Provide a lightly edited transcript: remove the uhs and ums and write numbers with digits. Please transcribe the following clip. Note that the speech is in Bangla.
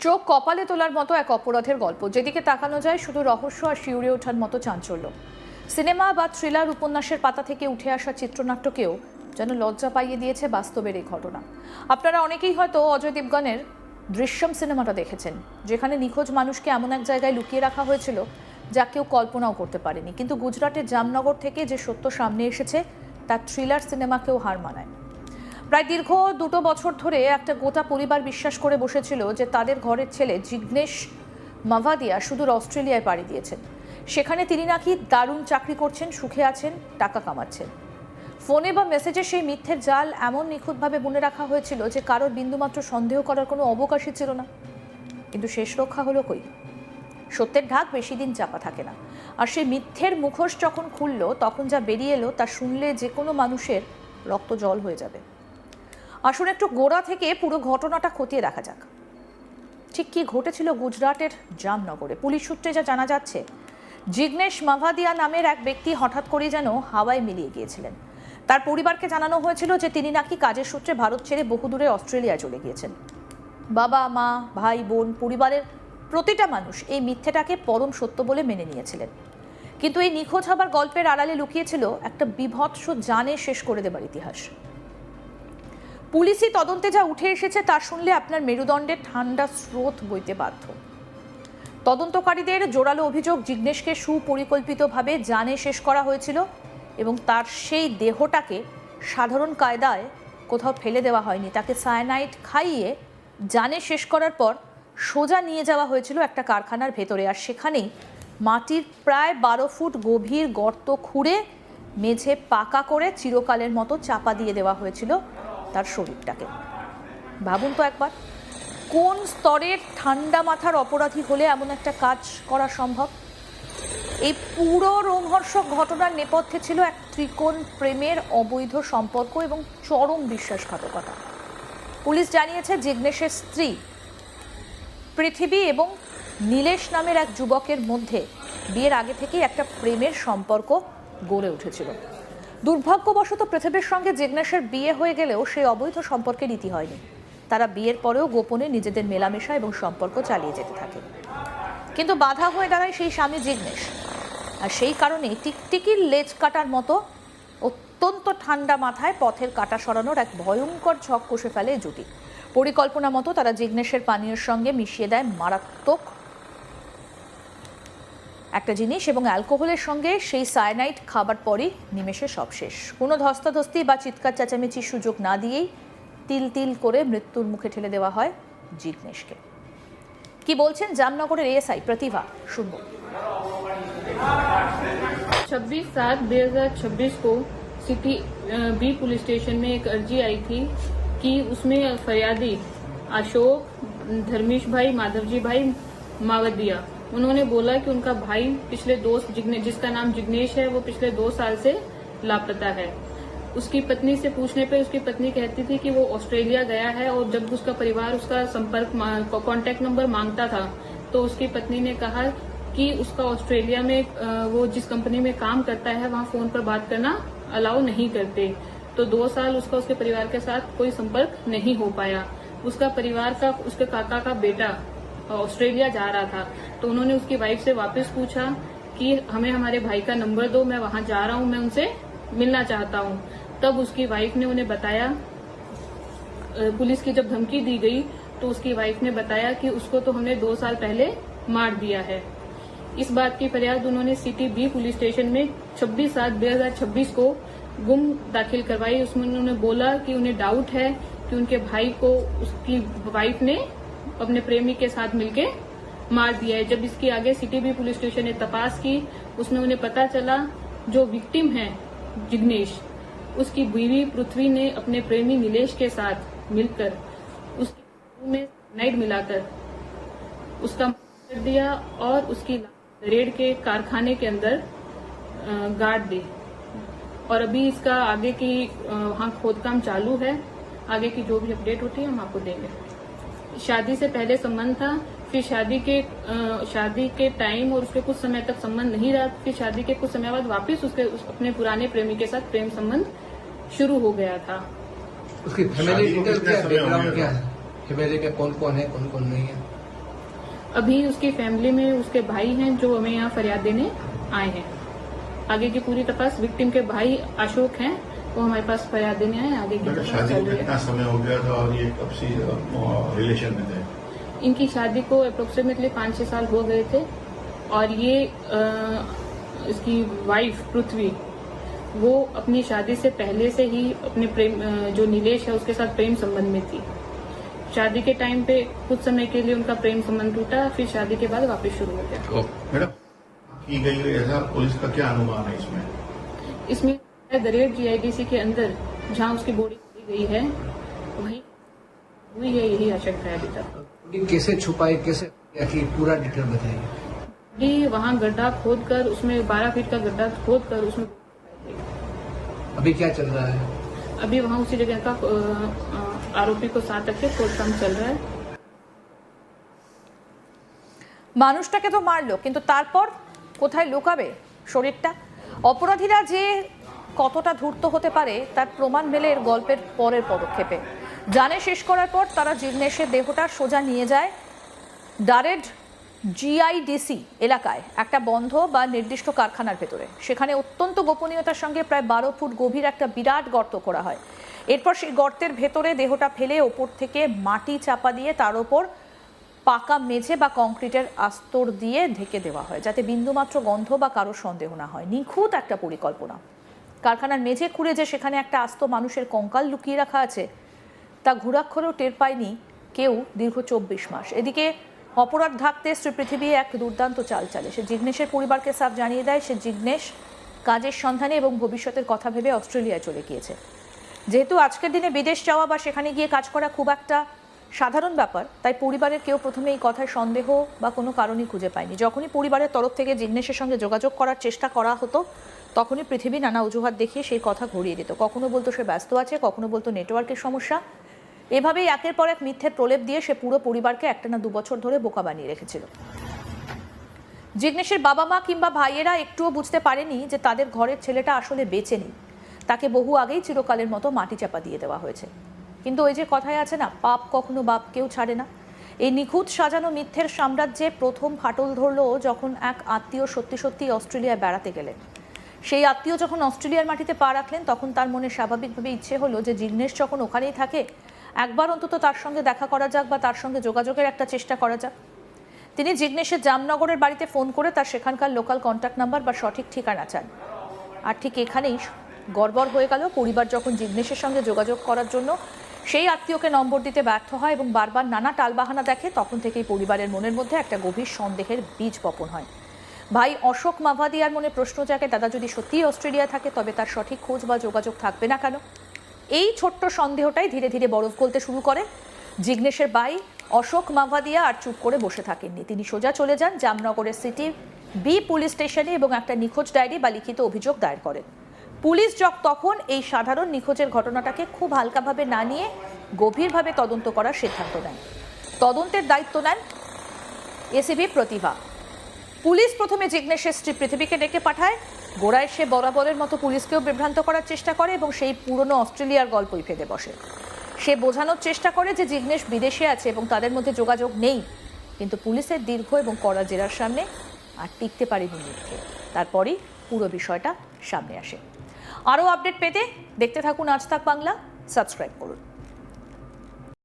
চোখ কপালে তোলার মতো এক অপরাধের গল্প, যেদিকে তাকানো যায় শুধু রহস্য আর শিউরে ওঠার মতো চাঞ্চল্য। সিনেমা বা থ্রিলার উপন্যাসের পাতা থেকে উঠে আসা চিত্রনাট্যকেও যেন লজ্জা পাইয়ে দিয়েছে বাস্তবের এই ঘটনা। আপনারা অনেকেই হয়তো অজয় দেবগনের দৃশ্যম সিনেমাটা দেখেছেন, যেখানে নিখোঁজ মানুষকে এমন এক জায়গায় লুকিয়ে রাখা হয়েছিল যা কেউ কল্পনাও করতে পারেনি। কিন্তু গুজরাটের জামনগর থেকে যে সত্য সামনে এসেছে তার থ্রিলার সিনেমাকেও হার মানায়। প্রায় দীর্ঘ 2 বছর ধরে একটা গোটা পরিবার বিশ্বাস করে বসেছিল যে তাদের ঘরের ছেলে জিগ্নেশ মাভাদিয়া সুদূর অস্ট্রেলিয়ায় পাড়ি দিয়েছেন। সেখানে তিনি নাকি দারুণ চাকরি করছেন, সুখে আছেন, টাকা কামাচ্ছেন। ফোনে বা মেসেজে সেই মিথ্যের জাল এমন নিখুঁতভাবে বুনে রাখা হয়েছিল যে কারোর বিন্দুমাত্র সন্দেহ করার কোনো অবকাশই ছিল না। কিন্তু শেষ রক্ষা হলো কই? সত্যের ঢাক বেশি দিন চাপা থাকে না, আর সেই মিথ্যের মুখোশ যখন খুলল তখন যা বেরিয়ে এলো তা শুনলে যে কোনো মানুষের রক্ত জল হয়ে যাবে। আসুন একটু গোড়া থেকে পুরো ঘটনাটা খতিয়ে দেখা যাক। ঠিক কি ঘটেছিল গুজরাটের জামনগরে? পুলিশ সূত্রে যা জানা যাচ্ছে, জিগ্নেশ মাভাদিয়া নামের এক ব্যক্তি হঠাৎ করে যেন হাওয়ায় মিলিয়ে গিয়েছিলেন। তার পরিবারকে জানানো হয়েছিল যে তিনি নাকি কাজের সূত্রে ভারত ছেড়ে বহুদূরে অস্ট্রেলিয়া চলে গিয়েছেন। বাবা, মা, ভাই, বোন, পরিবারের প্রতিটা মানুষ এই মিথ্যেটাকে পরম সত্য বলে মেনে নিয়েছিলেন। কিন্তু এই নিখোঁজ হবার গল্পের আড়ালে লুকিয়েছিল একটা বিভৎস জানে শেষ করে দেবার ইতিহাস। পুলিশি তদন্তে যা উঠে এসেছে তা শুনলে আপনার মেরুদণ্ডের ঠান্ডা স্রোত বইতে বাধ্য। তদন্তকারীদের জোরালো অভিযোগ, জিগ্নেশকে সুপরিকল্পিতভাবে জানে শেষ করা হয়েছিল এবং তার সেই দেহটাকে সাধারণ কায়দায় কোথাও ফেলে দেওয়া হয়নি। তাকে সায়ানাইড খাইয়ে জানে শেষ করার পর সোজা নিয়ে যাওয়া হয়েছিল একটা কারখানার ভেতরে, আর সেখানেই মাটির প্রায় 12 ফুট গভীর গর্ত খুঁড়ে মেঝে পাকা করে চিরকালের মতো চাপা দিয়ে দেওয়া হয়েছিল তার শরীরটাকে। ভাবুন তো একবার, কোন স্তরের ঠান্ডা মাথার অপরাধী হলে এমন একটা কাজ করা সম্ভব? এই পুরো রোমহর্ষক ঘটনার নেপথ্যে ছিল এক ত্রিকোণ প্রেমের অবৈধ সম্পর্ক এবং চরম বিশ্বাসঘাতকতা। পুলিশ জানিয়েছে জিগ্নেশের স্ত্রী পৃথিবী এবং নীলেশ নামের এক যুবকের মধ্যে বিয়ের আগে থেকেই একটা প্রেমের সম্পর্ক গড়ে উঠেছিল। দুর্ভাগ্যবশত পৃথিবীর সঙ্গে জিগ্নেশের বিয়ে হয়ে গেলেও সেই অবৈধ সম্পর্কের ইতি হয়নি। তারা বিয়ের পরেও গোপনে নিজেদের মেলামেশা এবং সম্পর্ক চালিয়ে যেতে থাকে। কিন্তু বাধা হয়ে দাঁড়ায় সেই স্বামী জিগ্নেশ, আর সেই কারণে টিকটিকির লেজ কাটার মতো অত্যন্ত ঠান্ডা মাথায় পথের কাটা সরানোর এক ভয়ঙ্কর ছক কষে ফেলে জুটি। পরিকল্পনা মতো তারা জিগ্নেশের পানীয়ের সঙ্গে মিশিয়ে দেয় মারাত্মক একটা জিনিস এবং অ্যালকোহলের সঙ্গে সেই সায়ানাইড খাবার পরই নিমেষে সব শেষ। কোনো ধস্তাধস্তি বা চিৎকার চেঁচামেচির সুযোগ না দিয়েই তিল তিল করে মৃত্যুর মুখে ঠেলে দেওয়া হয় জিগ্নেশকে। কি বলছেন জামনগরের এএসআই প্রতিভা, শুনবো। 26/7/2026 को सिटी बी पुलिस स्टेशन में एक अर्जी आई थी कि उसमें फरियादी अशोक धर्मेश भाई माधवजी भाई मावदिया, उन्होंने बोला कि उनका भाई पिछले जिसका नाम जिग्नेश है, वो पिछले 2 साल से लापता है। उसकी पत्नी से पूछने पे उसकी पत्नी कहती थी कि वो ऑस्ट्रेलिया गया है, और जब उसका परिवार उसका संपर्क कांटेक्ट नंबर मांगता था तो उसकी पत्नी ने कहा कि उसका ऑस्ट्रेलिया में वो जिस कंपनी में काम करता है वहाँ फोन पर बात करना अलाउ नहीं करते। तो 2 साल उसका उसके परिवार के साथ कोई संपर्क नहीं हो पाया। उसका परिवार का उसके काका का बेटा ऑस्ट्रेलिया जा रहा था, तो उन्होंने उसकी वाइफ से वापस पूछा कि हमें हमारे भाई का नंबर दो, मैं वहां जा रहा हूं, मैं उनसे मिलना चाहता हूं। तब उसकी वाइफ ने उन्हें बताया, पुलिस की जब धमकी दी गई तो उसकी वाइफ ने बताया कि उसको तो हमने 2 साल पहले मार दिया है। इस बात की फरियाद उन्होंने सिटी बी पुलिस स्टेशन में 26/7/2026 को गुम दाखिल करवाई। उसमें उन्होंने बोला कि उन्हें डाउट है कि उनके भाई को उसकी वाइफ ने अपने प्रेमी के साथ मिलके मार दिया है। जब इसकी आगे सिटी बी पुलिस स्टेशन ने तपास की, उसमें उन्हें पता चला जो विक्टिम है जिग्नेश, उसकी बीवी पृथ्वी ने अपने प्रेमी नीलेश के साथ मिलकर उसकी में नाइट मिलाकर उसका कर दिया और उसकी रेड के कारखाने के अंदर गाड़ दी। और अभी इसका आगे की वहाँ खोदकाम चालू है। आगे की जो भी अपडेट होती है हम आपको देंगे। शादी से पहले संबंध था, फिर शादी के टाइम और उसके कुछ समय तक संबंध नहीं रहा, फिर शादी के कुछ समय बाद वापस अपने पुराने प्रेमी के साथ प्रेम संबंध शुरू हो गया था। उसकी फैमिली डिटेल क्या है, बैकग्राउंड क्या है, फैमिली में कौन कौन है कौन कौन नहीं है? अभी उसकी फैमिली में उसके भाई हैं जो हमें यहाँ फरियाद देने आए हैं। आगे की पूरी तपास विक्टिम के भाई अशोक हैं, वो हमारे पास फरियाद देने आए हैं। आगे की तपास शादी चल को रही कितना है। समय हो गया था और ये कब से रिलेशन में थे? इनकी शादी को अप्रोक्सीमेटली 5-6 साल हो गए थे और ये इसकी वाइफ पृथ्वी वो अपनी शादी से पहले से ही अपने प्रेम जो नीलेश है उसके साथ प्रेम संबंध में थी। शादी के टाइम पे कुछ समय के लिए उनका प्रेम संबंध टूटा, फिर शादी के बाद वापस शुरू हो गया। मैडम की गई ऐसा पुलिस का क्या अनुमान है इसमें? इसमें दरेट जीआईडीसी के अंदर जहां उसकी बॉडी गई है वही हुई है, यही आशंका है अभी तक। कैसे छुपाई, कैसे किया कि पूरा डिटेल बताइए। जी वहां गड्ढा खोद कर उसमें 12 फीट का गड्ढा खोद कर उसमें अभी क्या चल रहा है? अभी वहां उसी जगह का आरोपी को साथ रखे खोदकाम चल रहा है। মানুষটাকে তো মারলো, কিন্তু তারপর কোথায় লুকাবে শরীরটা? অপরাধীরা যে কতটা ধূর্ত হতে পারে তার প্রমাণ মেলে এর গল্পের পরের পদক্ষেপে। জানে শেষ করার পর তারা জিগ্নেশের দেহটা সোজা নিয়ে যায় ডারেড জিআইডিসি এলাকায় একটা বন্ধ বা নির্দিষ্ট কারখানার ভেতরে। সেখানে অত্যন্ত গোপনীয়তার সঙ্গে প্রায় 12 ফুট গভীর একটা বিরাট গর্ত করা হয়। এরপর সেই গর্তের ভেতরে দেহটা ফেলে ওপর থেকে মাটি চাপা দিয়ে তার ওপর পাকা মেঝে বা কংক্রিটের আস্তর দিয়ে ঢেকে দেওয়া হয়, যাতে বিন্দুমাত্র গন্ধ বা কারো সন্দেহ না হয়। নিখুঁত একটা পরিকল্পনা। কারখানার মেঝে খুঁড়ে যে সেখানে একটা আস্ত মানুষের কঙ্কাল লুকিয়ে রাখা আছে তা ঘুরাক্ষরেও টের পায়নি কেউ দীর্ঘ 24 মাস। এদিকে অপরাধ ঢাকতে শ্রী পৃথিবী এক দুর্দান্ত চাল চালে। সে জিগ্নেশের পরিবারকে সাফ জানিয়ে দেয় সে জিগ্নেশ কাজের সন্ধানে এবং ভবিষ্যতের কথা ভেবে অস্ট্রেলিয়ায় চলে গিয়েছে। যেহেতু আজকের দিনে বিদেশ যাওয়া বা সেখানে গিয়ে কাজ করা খুব একটা সাধারণ ব্যাপার, তাই পরিবারের কেউ প্রথমে এই কথায় সন্দেহ বা কোনো কারণই খুঁজে পায়নি। যখনই পরিবারের তরফ থেকে জিগ্নেশের সঙ্গে যোগাযোগ করার চেষ্টা করা হতো তখনই পৃথিবী নানা অজুহাত দেখিয়ে সেই কথা ঘুরিয়ে দিত। কখনো বলতো সে ব্যস্ত আছে, কখনো বলতো নেটওয়ার্কের সমস্যা। এভাবেই একের পর এক মিথ্যের প্রলেপ দিয়ে সে পুরো পরিবারকে একটানা 2 বছর ধরে বোকা বানিয়ে রেখেছিল। জিগ্নেশের বাবা মা কিংবা ভাইয়েরা একটুও বুঝতে পারেনি যে তাদের ঘরের ছেলেটা আসলে বেঁচে নেই। তাকে বহু আগেই চিরকালের মতো মাটি চাপা দিয়ে দেওয়া হয়েছে। কিন্তু ওই যে কথায় আছে না, পাপ কখনো বাপকেও ছাড়ে না। এই নিখুঁত সাজানো মিথ্যের সাম্রাজ্যে প্রথম ফাটল ধরল যখন এক আত্মীয় সত্যি সত্যি অস্ট্রেলিয়ায় বেড়াতে গেলেন। সেই আত্মীয় যখন অস্ট্রেলিয়ার মাটিতে পা রাখলেন তখন তার মনে স্বাভাবিকভাবে ইচ্ছে হলো যে জিগ্নেশ যখন ওখানেই থাকে একবার অন্তত তার সঙ্গে দেখা করা যাক বা তার সঙ্গে যোগাযোগের একটা চেষ্টা করা যাক। তিনি জিগ্নেশের জামনগরের বাড়িতে ফোন করে তার সেখানকার লোকাল কন্ট্যাক্ট নাম্বার বা সঠিক ঠিকানা চান। আর ঠিক এখানেই গড়বড় হয়ে গেল। পরিবার যখন জিগ্নেশের সঙ্গে যোগাযোগ করার জন্য সেই আত্মীয়কে নম্বর দিতে ব্যর্থ হয় এবং বারবার নানা টালবাহানা দেখে, তখন থেকেই পরিবারের মনের মধ্যে একটা গভীর সন্দেহের বীজ বপন হয়। ভাই অশোক মাভাদিয়ার মনে প্রশ্ন জাগে, দাদা যদি সত্যিই অস্ট্রেলিয়া থাকে তবে তার সঠিক খোঁজ বা যোগাযোগ থাকবে না কেন? এই ছোট্ট সন্দেহটাই ধীরে ধীরে বরফ গলতে শুরু করে। জিগ্নেশের ভাই অশোক মাভাদিয়া আর চুপ করে বসে থাকেননি। তিনি সোজা চলে যান জামনগরের সিটি বি পুলিশ স্টেশনে এবং একটা নিখোঁজ ডায়েরি বা লিখিত অভিযোগ দায়ের করেন। পুলিশ তখন এই সাধারণ নিখোঁজের ঘটনাটাকে খুব হালকাভাবে না নিয়ে গভীরভাবে তদন্ত করার সিদ্ধান্ত নেন। তদন্তের দায়িত্ব নেন এসিপি প্রতিভা। পুলিশ প্রথমে জিগ্নেশের স্ত্রী পৃথিবীকে ডেকে পাঠায়। গোড়ায় সে বরাবরের মতো পুলিশকেও বিভ্রান্ত করার চেষ্টা করে এবং সেই পুরনো অস্ট্রেলিয়ার গল্পই ফেঁদে বসে। সে বোঝানোর চেষ্টা করে যে জিগ্নেশ বিদেশে আছে এবং তাদের মধ্যে যোগাযোগ নেই। কিন্তু পুলিশের দীর্ঘ এবং কড়া জেরার সামনে আর টিকতে পারেনি মিথ্যে। তারপরেই পুরো বিষয়টা সামনে আসে। আরও আপডেট পেতে দেখতে থাকুন আজ তাক বাংলা, সাবস্ক্রাইব করুন।